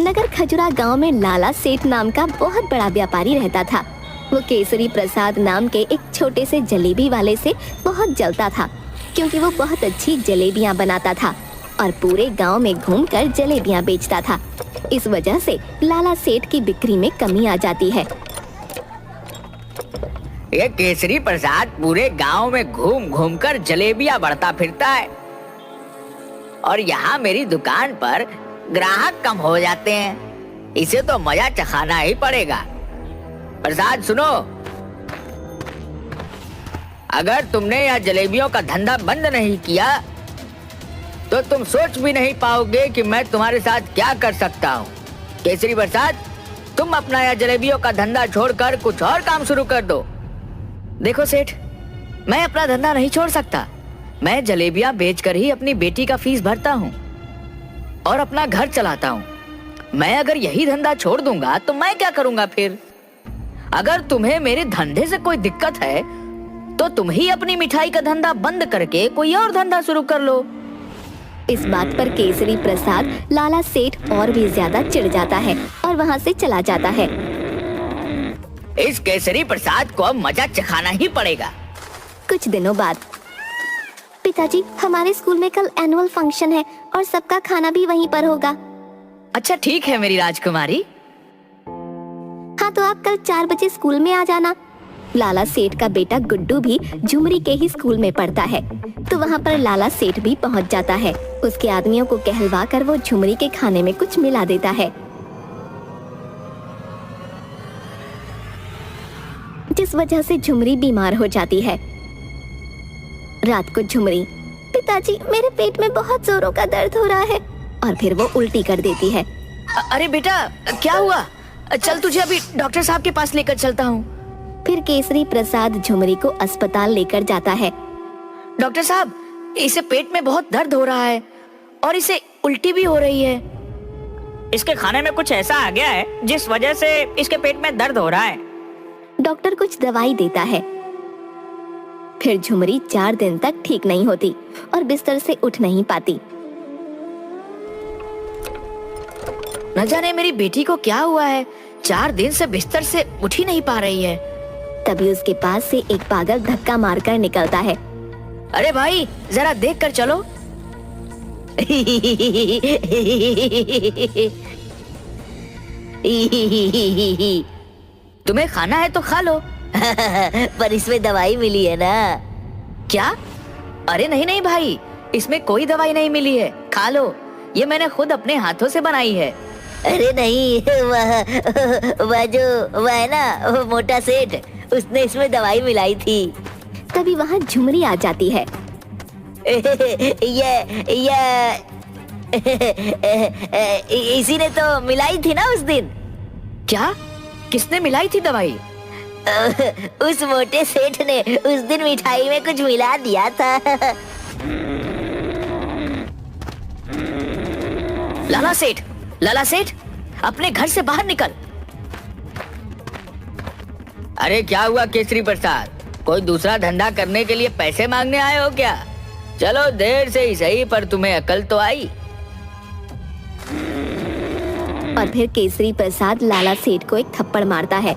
नगर खजुरा गांव में लाला सेठ नाम का बहुत बड़ा व्यापारी रहता था। वो केसरी प्रसाद नाम के एक छोटे से जलेबी वाले से बहुत जलता था, क्योंकि वो बहुत अच्छी जलेबियां बनाता था और पूरे गांव में घूमकर जलेबियां बेचता था। इस वजह से लाला सेठ की बिक्री में कमी आ जाती है। ये केसरी प्रसाद पूरे गांव में घूम घूम कर जलेबियां बढ़ता फिरता है और यहाँ मेरी दुकान पर ग्राहक कम हो जाते हैं। इसे तो मजा चखाना ही पड़ेगा। प्रसाद सुनो, अगर तुमने यह जलेबियों का धंधा बंद नहीं किया तो तुम सोच भी नहीं पाओगे कि मैं तुम्हारे साथ क्या कर सकता हूँ। केसरी प्रसाद, तुम अपना यह जलेबियों का धंधा छोड़कर कुछ और काम शुरू कर दो। देखो सेठ, मैं अपना धंधा नहीं छोड़ सकता। मैं जलेबियां बेचकर ही अपनी बेटी का फीस भरता हूँ और अपना घर चलाता हूँ। मैं अगर यही धंधा छोड़ दूंगा तो मैं क्या करूंगा फिर? अगर तुम्हें मेरे धंधे से कोई दिक्कत है तो तुम ही अपनी मिठाई का धंधा बंद करके कोई और धंधा शुरू कर लो। इस बात पर केसरी प्रसाद लाला सेठ और भी ज्यादा चिढ़ जाता है और वहाँ से चला जाता है। इस केसरी प्रसाद को अब मजा चखाना ही पड़ेगा। कुछ दिनों बाद, पिताजी, हमारे स्कूल में कल एनुअल फंक्शन है और सबका खाना भी वहीं पर होगा। अच्छा ठीक है मेरी राजकुमारी। हाँ, तो आप कल 4 बजे स्कूल में आ जाना। लाला सेठ का बेटा गुड्डू भी झुमरी के ही स्कूल में पढ़ता है, तो वहाँ पर लाला सेठ भी पहुँच जाता है। उसके आदमियों को कहलवा कर वो झुमरी के खाने में कुछ मिला देता है, जिस वजह से झुमरी बीमार हो जाती है। रात को झुमरी, पिताजी, मेरे पेट में बहुत जोरों का दर्द हो रहा है, और फिर वो उल्टी कर देती है। अरे बेटा, क्या हुआ? चल तुझे अभी डॉक्टर साहब के पास लेकर चलता हूँ। फिर केसरी प्रसाद झुमरी को अस्पताल लेकर जाता है। डॉक्टर साहब, इसे पेट में बहुत दर्द हो रहा है और इसे उल्टी भी हो रही है। इसके खाने में कुछ ऐसा आ गया है जिस वजह से इसके पेट में दर्द हो रहा है। डॉक्टर कुछ दवाई देता है। फिर झुमरी 4 दिन तक ठीक नहीं होती और बिस्तर से उठ नहीं पाती। न जाने मेरी बेटी को क्या हुआ है, 4 दिन से बिस्तर से उठ ही नहीं पा रही है। तभी उसके पास से एक पागल धक्का मारकर निकलता है। अरे भाई, जरा देख कर चलो। तुम्हें खाना है तो खा लो। पर इसमें दवाई मिली है ना? क्या? अरे नहीं नहीं भाई, इसमें कोई दवाई नहीं मिली है, खा लो। ये मैंने खुद अपने हाथों से बनाई है। अरे नहीं, वह है ना, वो मोटा सेठ, उसने इसमें दवाई मिलाई थी। तभी वहाँ झुमरी आ जाती है। इसी ने तो मिलाई थी ना उस दिन। क्या? किसने मिलाई थी दवाई? उस मोटे सेठ ने उस दिन मिठाई में कुछ मिला दिया था। लाला सेठ, अपने घर से बाहर निकल। अरे क्या हुआ केसरी प्रसाद, कोई दूसरा धंधा करने के लिए पैसे मांगने आए हो क्या? चलो देर से ही सही, पर तुम्हें अकल तो आई। और फिर केसरी प्रसाद लाला सेठ को एक थप्पड़ मारता है।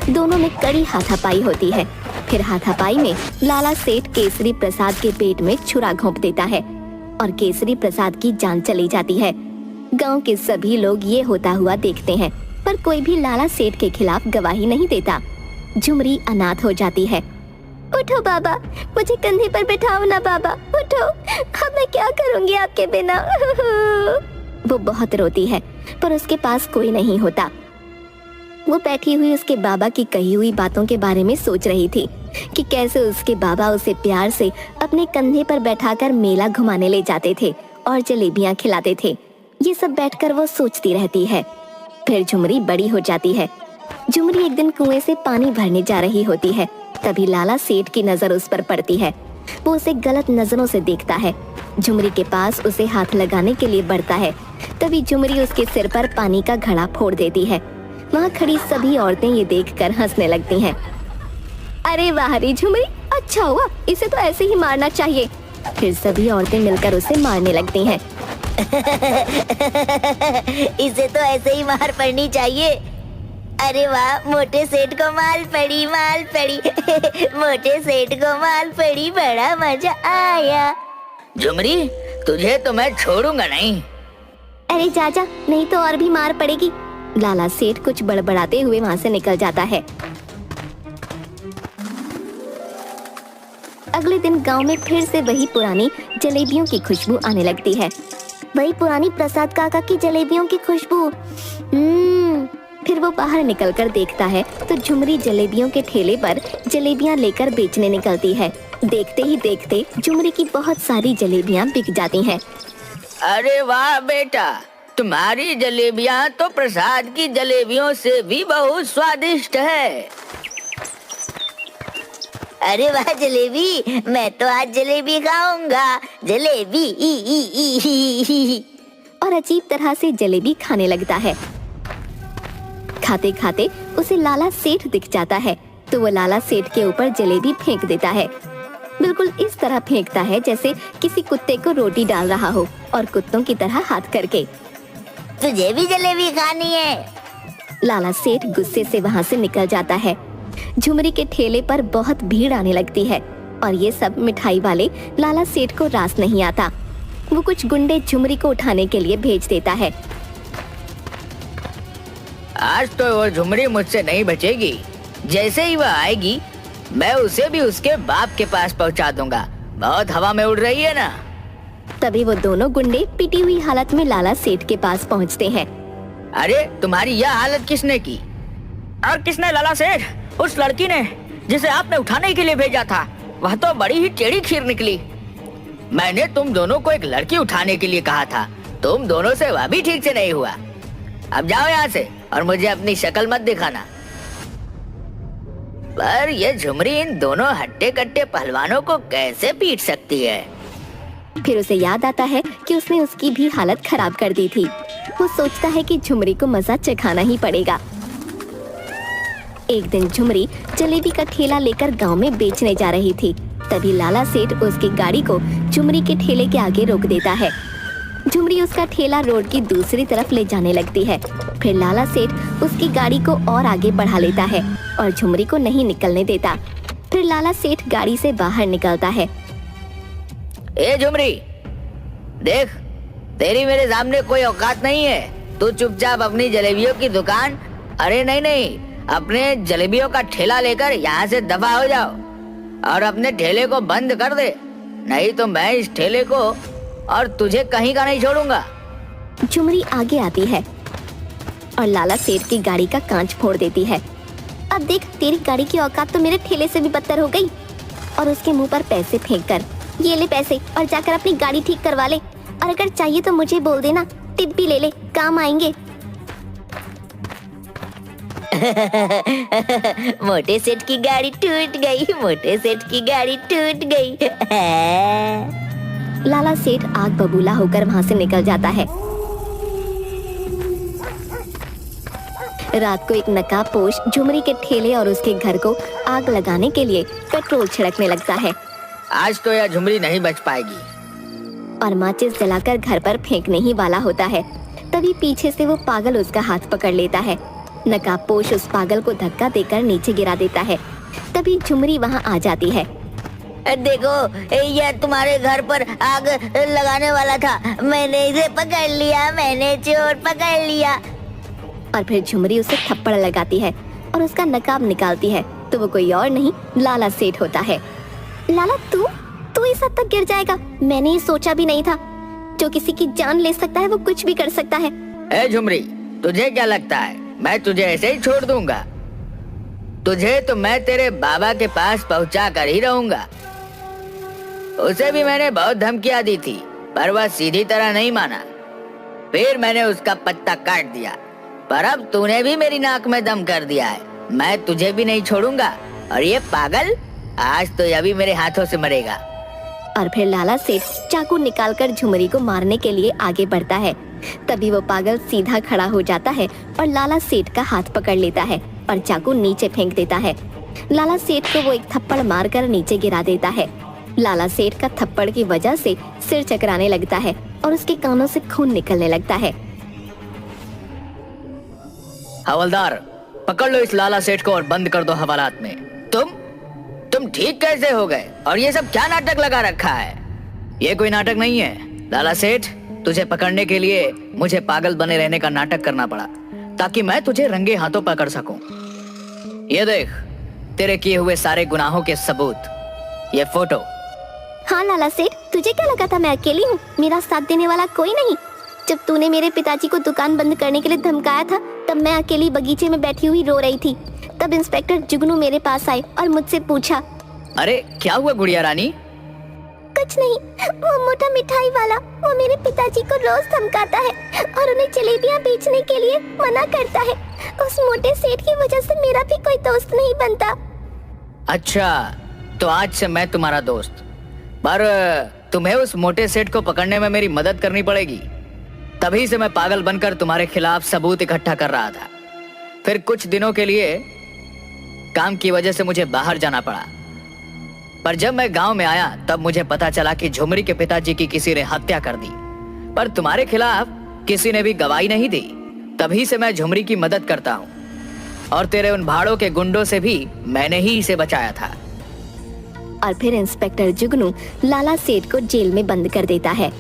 दोनों में कड़ी हाथापाई होती है। फिर हाथापाई में लाला सेठ केसरी प्रसाद के पेट में छुरा घोंप देता है और केसरी प्रसाद की जान चली जाती है। गांव के सभी लोग ये होता हुआ देखते हैं, पर कोई भी लाला सेठ के खिलाफ गवाही नहीं देता। झुमरी अनाथ हो जाती है। उठो बाबा, मुझे कंधे पर बिठाओ ना बाबा, उठो, अब मैं क्या करूंगी आपके बिना। वो बहुत रोती है, पर उसके पास कोई नहीं होता। वो बैठी हुई उसके बाबा की कही हुई बातों के बारे में सोच रही थी कि कैसे उसके बाबा उसे प्यार से अपने कंधे पर बैठाकर मेला घुमाने ले जाते थे और जलेबियां खिलाते थे। ये सब बैठकर वो सोचती रहती है। फिर झुमरी बड़ी हो जाती है। झुमरी एक दिन कुएं से पानी भरने जा रही होती है। तभी लाला सेठ की नजर उस पर पड़ती है। वो उसे गलत नजरों से देखता है। झुमरी के पास उसे हाथ लगाने के लिए बढ़ता है। तभी झुमरी उसके सिर पर पानी का घड़ा फोड़ देती है। वहाँ खड़ी सभी औरतें ये देखकर हंसने लगती हैं। अरे वाह रे झुमरी, अच्छा हुआ, इसे तो ऐसे ही मारना चाहिए। फिर सभी औरतें मिलकर उसे मारने लगती हैं। इसे तो ऐसे ही मार पड़नी चाहिए। अरे वाह, मोटे सेठ को माल पड़ी, माल पड़ी। मोटे सेठ को माल पड़ी, बड़ा मजा आया। झुमरी, तुझे तो मैं छोड़ूंगा नहीं। अरे चाचा, नहीं तो और भी मार पड़ेगी। लाला सेठ कुछ बड़बड़ाते हुए वहाँ से निकल जाता है। अगले दिन गांव में फिर से वही पुरानी जलेबियों की खुशबू आने लगती है। वही पुरानी प्रसाद काका की जलेबियों की खुशबू। फिर वो बाहर निकलकर देखता है तो झुमरी जलेबियों के ठेले पर जलेबियां लेकर बेचने निकलती है। देखते ही देखते झुमरी की बहुत सारी जलेबियां बिक जाती हैं। अरे वाह बेटा, तुम्हारी जलेबियां तो प्रसाद की जलेबियों से भी बहुत स्वादिष्ट है। अरे वाह जलेबी, मैं तो आज जलेबी खाऊंगा। जलेबी ई ई ई ई ई। और अजीब तरह से जलेबी खाने लगता है। खाते खाते उसे लाला सेठ दिख जाता है तो वो लाला सेठ के ऊपर जलेबी फेंक देता है। बिल्कुल इस तरह फेंकता है जैसे किसी कुत्ते को रोटी डाल रहा हो, और कुत्तों की तरह हाथ करके। तुझे भी जलेबी खानी है? लाला सेठ गुस्से से वहाँ से निकल जाता है। झुमरी के ठेले पर बहुत भीड़ आने लगती है और ये सब मिठाई वाले लाला सेठ को रास नहीं आता। वो कुछ गुंडे झुमरी को उठाने के लिए भेज देता है। आज तो वो झुमरी मुझसे नहीं बचेगी। जैसे ही वह आएगी मैं उसे भी उसके बाप के पास पहुंचा दूंगा। बहुत हवा में उड़ रही है ना। तभी वो दोनों गुंडे पिटी हुई हालत में लाला सेठ के पास पहुंचते हैं। अरे तुम्हारी यह हालत किसने की? और किसने लाला सेठ? उस लड़की ने जिसे आपने उठाने के लिए भेजा था। वह तो बड़ी ही टेढ़ी खीर निकली। मैंने तुम दोनों को एक लड़की उठाने के लिए कहा था। तुम दोनों से वह भी ठीक से नहीं हुआ। अब जाओ यहाँ से और मुझे अपनी शक्ल मत दिखाना। पर ये झुमरी इन दोनों हट्टे कट्टे पहलवानों को कैसे पीट सकती है? फिर उसे याद आता है कि उसने उसकी भी हालत खराब कर दी थी। वो सोचता है कि झुमरी को मजा चखाना ही पड़ेगा। एक दिन झुमरी जलेबी का ठेला लेकर गांव में बेचने जा रही थी। तभी लाला सेठ उसकी गाड़ी को झुमरी के ठेले के आगे रोक देता है। झुमरी उसका ठेला रोड की दूसरी तरफ ले जाने लगती है। फिर लाला सेठ उसकी गाड़ी को और आगे बढ़ा लेता है और झुमरी को नहीं निकलने देता। फिर लाला सेठ गाड़ी से बाहर निकलता है। ए झुमरी, देख, तेरी मेरे सामने कोई औकात नहीं है। तू चुपचाप अपनी जलेबियों की दुकान, अरे नहीं, अपने जलेबियों का ठेला लेकर यहाँ से दफा हो जाओ और अपने ठेले को बंद कर दे, नहीं तो मैं इस ठेले को और तुझे कहीं का नहीं छोड़ूंगा। झुमरी आगे आती है और लाला सेठ की गाड़ी का कांच फोड़ देती है। अब देख, तेरी गाड़ी की औकात तो मेरे ठेले से भी बदतर हो गई। और उसके मुंह पर पैसे फेंककर, ये ले पैसे और जाकर अपनी गाड़ी ठीक करवा ले, और अगर चाहिए तो मुझे बोल देना, टिप भी ले ले, काम आएंगे। मोटे सेठ की गाड़ी टूट गई, मोटे सेठ की गाड़ी टूट गई। लाला सेठ आग बबूला होकर वहाँ से निकल जाता है। रात को एक नकाबपोश झुमरी के ठेले और उसके घर को आग लगाने के लिए पेट्रोल छिड़कने लगता है। आज तो यह झुमरी नहीं बच पाएगी। और माचिस जलाकर घर पर फेंकने ही वाला होता है। तभी पीछे से वो पागल उसका हाथ पकड़ लेता है। नकाबपोश उस पागल को धक्का देकर नीचे गिरा देता है। तभी झुमरी वहाँ आ जाती है। देखो, यह तुम्हारे घर पर आग लगाने वाला था। मैंने इसे पकड़ लिया, मैंने चोर पकड़ लिया। और फिर झुमरी उसे थप्पड़ लगाती है और उसका नकाब निकालती है तो वो कोई और नहीं, लाला सेठ होता है। लाला, तू इस हद तक गिर जाएगा, मैंने ये सोचा भी नहीं था। जो किसी की जान ले सकता है वो कुछ भी कर सकता है। ए झुमरी, तुझे क्या लगता है मैं तुझे ऐसे ही छोड़ दूंगा? तुझे तो मैं तेरे बाबा के पास पहुंचा कर ही रहूंगा। उसे भी मैंने बहुत धमकियां दी थी पर वह सीधी तरह नहीं माना। फिर मैंने उसका पत्ता काट दिया, पर अब तूने भी मेरी नाक में दम कर दिया है। मैं तुझे भी नहीं छोड़ूंगा। और ये पागल, आज तो यह भी मेरे हाथों से मरेगा। और फिर लाला सेठ चाकू निकालकर झुमरी को मारने के लिए आगे बढ़ता है। तभी वो पागल सीधा खड़ा हो जाता है और लाला सेठ का हाथ पकड़ लेता है और चाकू नीचे फेंक देता है। लाला सेठ को वो एक थप्पड़ मारकर नीचे गिरा देता है। लाला सेठ का थप्पड़ की वजह से सिर चकराने लगता है और उसके कानों से खून निकलने लगता है। हवलदार, पकड़ लो इस लाला सेठ को और बंद कर दो हवालात में। तुम ठीक कैसे हो गए? और ये सब क्या नाटक लगा रखा है? ये कोई नाटक नहीं है लाला सेठ। तुझे पकड़ने के लिए मुझे पागल बने रहने का नाटक करना पड़ा ताकि मैं तुझे रंगे हाथों पकड़ सकूं। ये देख, तेरे किए हुए सारे गुनाहों के सबूत, ये फोटो। हाँ लाला सेठ, तुझे क्या लगा था मैं अकेली हूँ? मेरा साथ देने वाला कोई नहीं। जब तूने मेरे पिताजी को दुकान बंद करने के लिए धमकाया था, तब मैं अकेली बगीचे में बैठी हुई रो रही थी। तब इंस्पेक्टर जुगनू मेरे पास आए और मुझसे पूछा। अरे क्या हुआ गुड़िया रानी? कुछ नहीं, वो मोटा मिठाई वाला, वो मेरे पिताजी को रोज धमकाता है और उन्हें जलेबियाँ बेचने के लिए मना करता है। उस मोटे सेठ की वजह से मेरा भी कोई दोस्त नहीं बनता। अच्छा, तो आज से मैं तुम्हारा दोस्त। पर तुम्हें उस मोटे सेठ को पकड़ने में मेरी मदद करनी पड़ेगी। तभी से मैं पागल बनकर तुम्हारे खिलाफ सबूत इकट्ठा कर रहा था। फिर कुछ दिनों के लिए काम की वजह से मुझे बाहर जाना पड़ा। पर जब मैं गांव में आया तब मुझे पता चला कि झुमरी के पिताजी की किसी ने हत्या कर दी। पर तुम्हारे खिलाफ किसी ने भी गवाही नहीं दी। तभी से मैं झुमरी की मदद करता हूँ। और तेरे उन भाड़ों के गुंडों से भी मैंने ही इसे बचाया था। और फिर इंस्पेक्टर जुगनू लाला सेठ को जेल में बंद कर देता है।